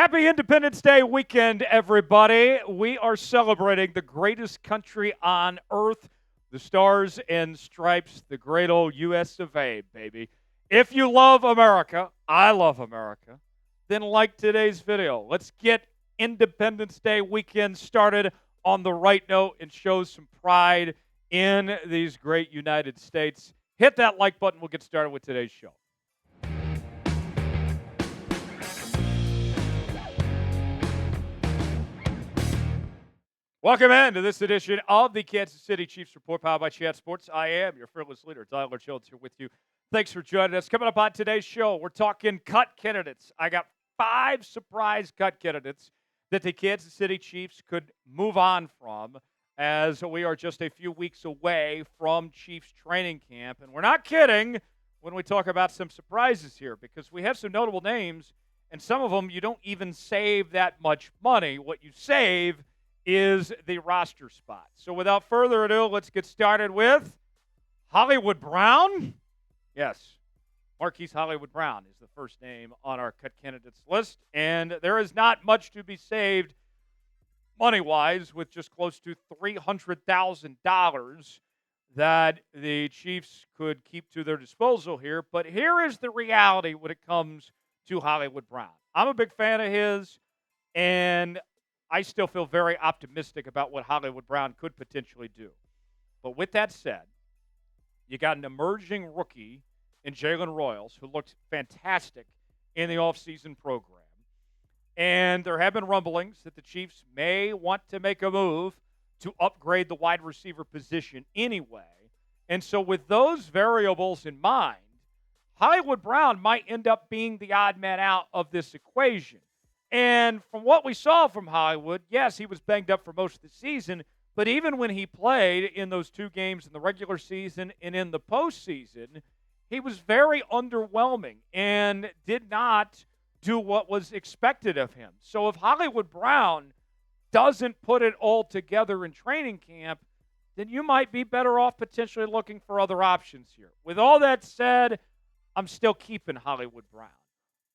Happy Independence Day weekend, everybody. We are celebrating the greatest country on earth, the Stars and Stripes, the great old U.S. of A., baby. If you love America, I love America, then like today's video. Let's get Independence Day weekend started on the right note and show some pride in these great United States. Hit that like button. We'll get started with today's show. Welcome in to this edition of the Kansas City Chiefs Report, powered by Chat Sports. I am your fearless leader, Tyler Jones, here with you. Thanks for joining us. Coming up on today's show, we're talking cut candidates. I got 5 surprise cut candidates that the Kansas City Chiefs could move on from, as we are just a few weeks away from Chiefs training camp. And we're not kidding when we talk about some surprises here, because we have some notable names, and some of them you don't even save that much money. What you save is the roster spot. So without further ado, let's get started with Hollywood Brown. Yes, Marquise Hollywood Brown is the first name on our cut candidates list, and there is not much to be saved money-wise, with just close to $300,000 that the Chiefs could keep to their disposal here. But here is the reality when it comes to Hollywood Brown. I'm a big fan of his, and I still feel very optimistic about what Hollywood Brown could potentially do. But with that said, you got an emerging rookie in Jalen Royals who looked fantastic in the offseason program. And there have been rumblings that the Chiefs may want to make a move to upgrade the wide receiver position anyway. And so with those variables in mind, Hollywood Brown might end up being the odd man out of this equation. And from what we saw from Hollywood, yes, he was banged up for most of the season, but even when he played in those 2 games in the regular season and in the postseason, he was very underwhelming and did not do what was expected of him. So if Hollywood Brown doesn't put it all together in training camp, then you might be better off potentially looking for other options here. With all that said, I'm still keeping Hollywood Brown.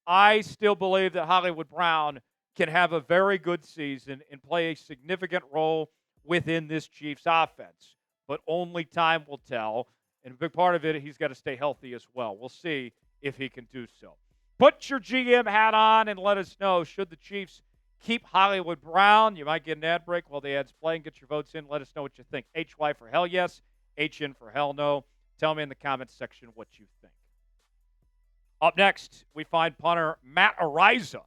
I still believe that Hollywood Brown can have a very good season and play a significant role within this Chiefs offense. But only time will tell. And a big part of it, he's got to stay healthy as well. We'll see if he can do so. Put your GM hat on and let us know, should the Chiefs keep Hollywood Brown? You might get an ad break while the ad's playing. Get your votes in. Let us know what you think. HY for hell yes, HN for hell no. Tell me in the comments section what you think. Up next, we find punter Matt Araiza,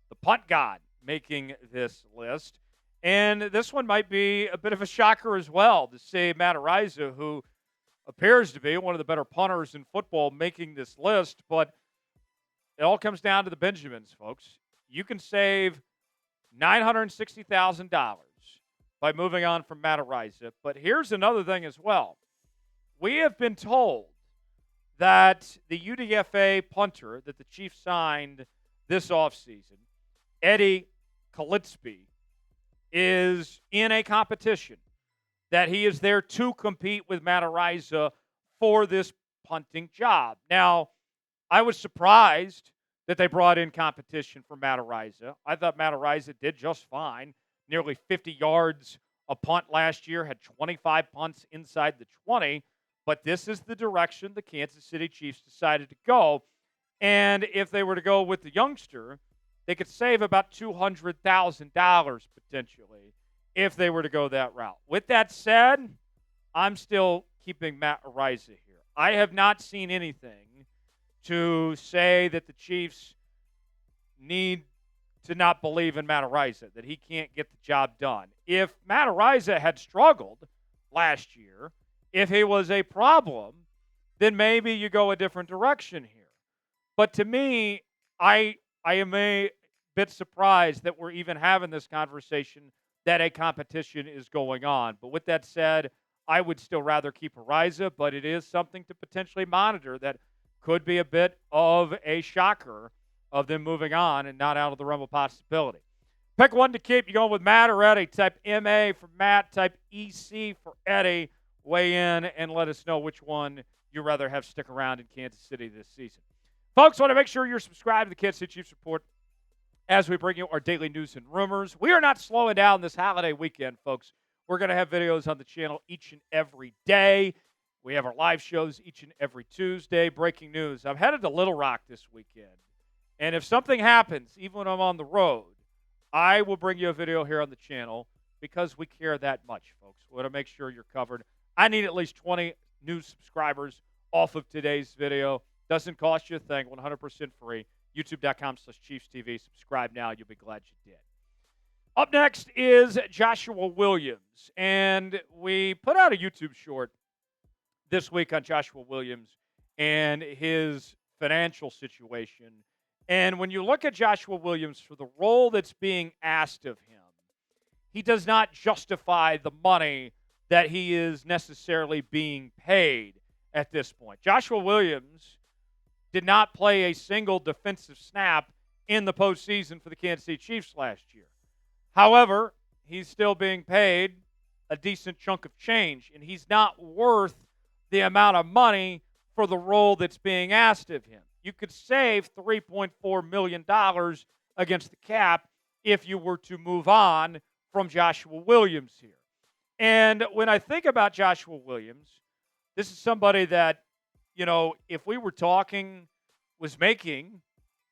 the punt god, making this list. And this one might be a bit of a shocker as well, to see Matt Araiza, who appears to be one of the better punters in football, making this list. But it all comes down to the Benjamins, folks. You can save $960,000 by moving on from Matt Araiza. But here's another thing as well. We have been told that the UDFA punter that the Chiefs signed this offseason, Eddie Kalitsby, is in a competition, that he is there to compete with Matt Araiza for this punting job. Now, I was surprised that they brought in competition for Matt Araiza. I thought Matt Araiza did just fine. Nearly 50 yards a punt last year, had 25 punts inside the 20. But this is the direction the Kansas City Chiefs decided to go. And if they were to go with the youngster, they could save about $200,000 potentially if they were to go that route. With that said, I'm still keeping Matt Araiza here. I have not seen anything to say that the Chiefs need to not believe in Matt Araiza, that he can't get the job done. If Matt Araiza had struggled last year, if he was a problem, then maybe you go a different direction here. But to me, I am a bit surprised that we're even having this conversation, that a competition is going on. But with that said, I would still rather keep Araiza, but it is something to potentially monitor that could be a bit of a shocker of them moving on and not out of the realm of possibility. Pick one to keep. You going with Matt or Eddie? Type MA for Matt, type EC for Eddie. Weigh in and let us know which one you'd rather have stick around in Kansas City this season. Folks, want to make sure you're subscribed to the Kansas City Chiefs Report as we bring you our daily news and rumors. We are not slowing down this holiday weekend, folks. We're going to have videos on the channel each and every day. We have our live shows each and every Tuesday. Breaking news. I'm headed to Little Rock this weekend. And if something happens, even when I'm on the road, I will bring you a video here on the channel because we care that much, folks. We want to make sure you're covered. I need at least 20 new subscribers off of today's video. Doesn't cost you a thing, 100% free. YouTube.com/ChiefsTV. Subscribe now. You'll be glad you did. Up next is Joshua Williams. And we put out a YouTube short this week on Joshua Williams and his financial situation. And when you look at Joshua Williams for the role that's being asked of him, he does not justify the money that he is necessarily being paid at this point. Joshua Williams did not play a single defensive snap in the postseason for the Kansas City Chiefs last year. However, he's still being paid a decent chunk of change, and he's not worth the amount of money for the role that's being asked of him. You could save $3.4 million against the cap if you were to move on from Joshua Williams here. And when I think about Joshua Williams, this is somebody that, if we were talking, was making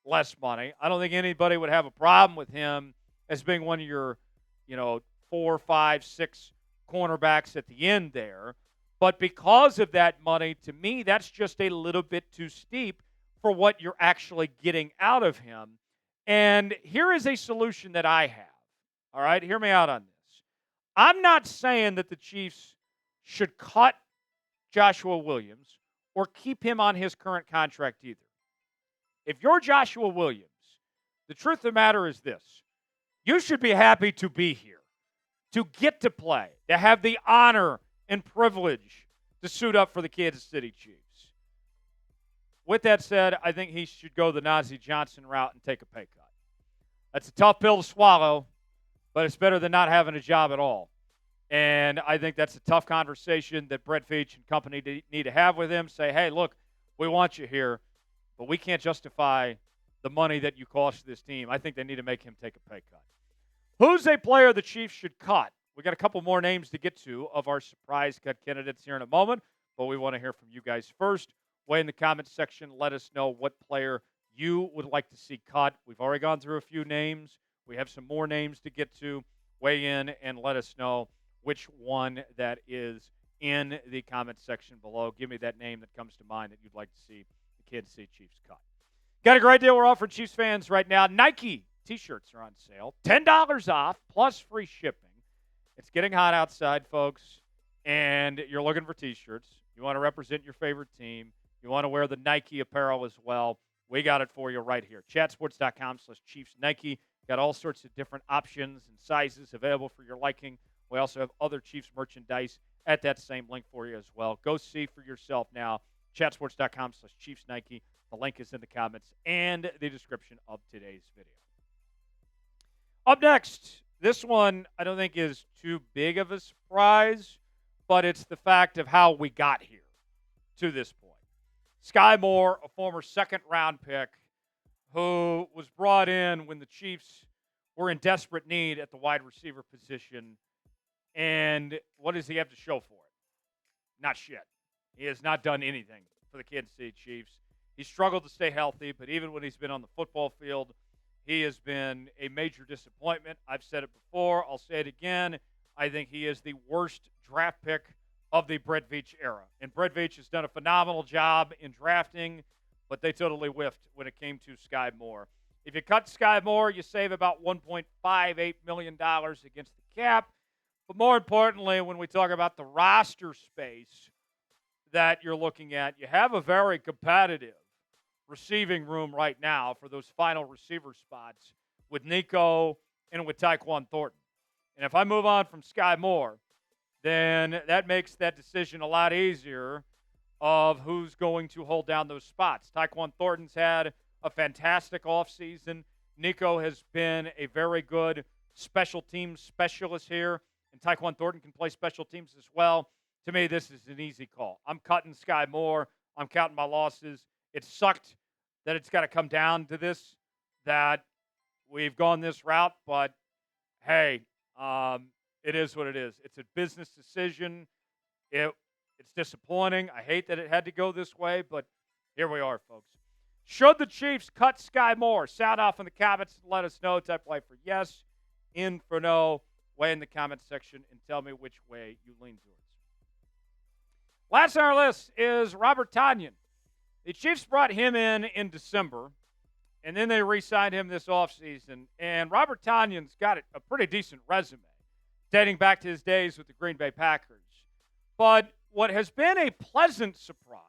less money, I don't think anybody would have a problem with him as being one of your, 4, 5, 6 cornerbacks at the end there. But because of that money, to me, that's just a little bit too steep for what you're actually getting out of him. And here is a solution that I have. All right, hear me out on this. I'm not saying that the Chiefs should cut Joshua Williams or keep him on his current contract either. If you're Joshua Williams, the truth of the matter is this. You should be happy to be here, to get to play, to have the honor and privilege to suit up for the Kansas City Chiefs. With that said, I think he should go the Najee Johnson route and take a pay cut. That's a tough pill to swallow, but it's better than not having a job at all. And I think that's a tough conversation that Brett Veach and company need to have with him. Say, hey, look, we want you here, but we can't justify the money that you cost this team. I think they need to make him take a pay cut. Who's a player the Chiefs should cut? We got a couple more names to get to of our surprise cut candidates here in a moment, but we want to hear from you guys first. Weigh in the comments section. Let us know what player you would like to see cut. We've already gone through a few names. We have some more names to get to. Weigh in and let us know which one that is in the comments section below. Give me that name that comes to mind that you'd like to see the Kansas City Chiefs cut. Got a great deal we're offering Chiefs fans right now. Nike T-shirts are on sale. $10 off plus free shipping. It's getting hot outside, folks, and you're looking for T-shirts. You want to represent your favorite team. You want to wear the Nike apparel as well. We got it for you right here. Chatsports.com/ChiefsNike. Got all sorts of different options and sizes available for your liking. We also have other Chiefs merchandise at that same link for you as well. Go see for yourself now. Chatsports.com/ChiefsNike. The link is in the comments and the description of today's video. Up next, this one I don't think is too big of a surprise, but it's the fact of how we got here to this point. Skyy Moore, a former second-round pick who was brought in when the Chiefs were in desperate need at the wide receiver position. And what does he have to show for it? Not shit. He has not done anything for the Kansas City Chiefs. He struggled to stay healthy, but even when he's been on the football field, he has been a major disappointment. I've said it before. I'll say it again. I think he is the worst draft pick of the Brett Veach era. And Brett Veach has done a phenomenal job in drafting, but they totally whiffed when it came to Skyy Moore. If you cut Skyy Moore, you save about $1.58 million against the cap. But more importantly, when we talk about the roster space that you're looking at, you have a very competitive receiving room right now for those final receiver spots with Nico and with Tyquan Thornton. And if I move on from Skyy Moore, then that makes that decision a lot easier of who's going to hold down those spots. Tyquan Thornton's had a fantastic offseason. Nico has been a very good special teams specialist here, and Tyquan Thornton can play special teams as well. To me, this is an easy call. I'm cutting Skyy Moore. I'm counting my losses. It sucked that it's got to come down to this, that we've gone this route, but hey, it is what it is. It's a business decision. It's disappointing. I hate that it had to go this way, but here we are, folks. Should the Chiefs cut Skyy Moore? Sound off in the comments and let us know. Type Y for yes, in for no. Weigh in the comment section and tell me which way you lean towards. Last on our list is Robert Tonyan. The Chiefs brought him in December, and then they re-signed him this offseason. And Robert Tonyan's got a pretty decent resume, dating back to his days with the Green Bay Packers. But what has been a pleasant surprise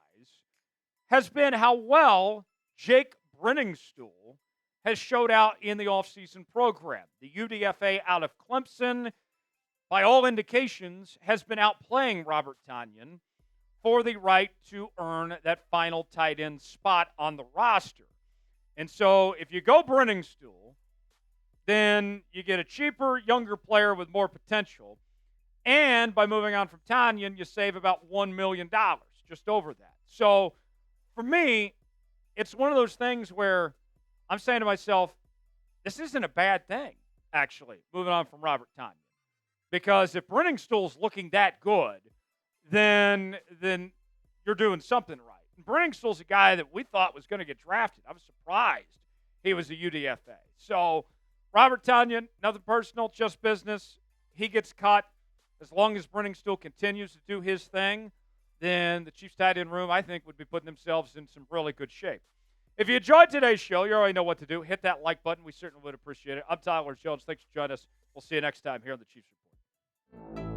has been how well Jake Brenningstool has showed out in the offseason program. The UDFA out of Clemson, by all indications, has been outplaying Robert Tonyan for the right to earn that final tight end spot on the roster. And so if you go Brenningstool, then you get a cheaper, younger player with more potential. And by moving on from Tonyan, you save about $1 million, just over that. So for me, it's one of those things where I'm saying to myself, this isn't a bad thing, actually, moving on from Robert Tonyan. Because if Brenningstool's looking that good, then you're doing something right. And Brenningstool's a guy that we thought was going to get drafted. I was surprised he was a UDFA. So Robert Tonyan, nothing personal, just business. He gets cut. As long as Brenningstool continues to do his thing, then the Chiefs tight end room, I think, would be putting themselves in some really good shape. If you enjoyed today's show, you already know what to do. Hit that like button. We certainly would appreciate it. I'm Tyler Jones. Thanks for joining us. We'll see you next time here on the Chiefs Report.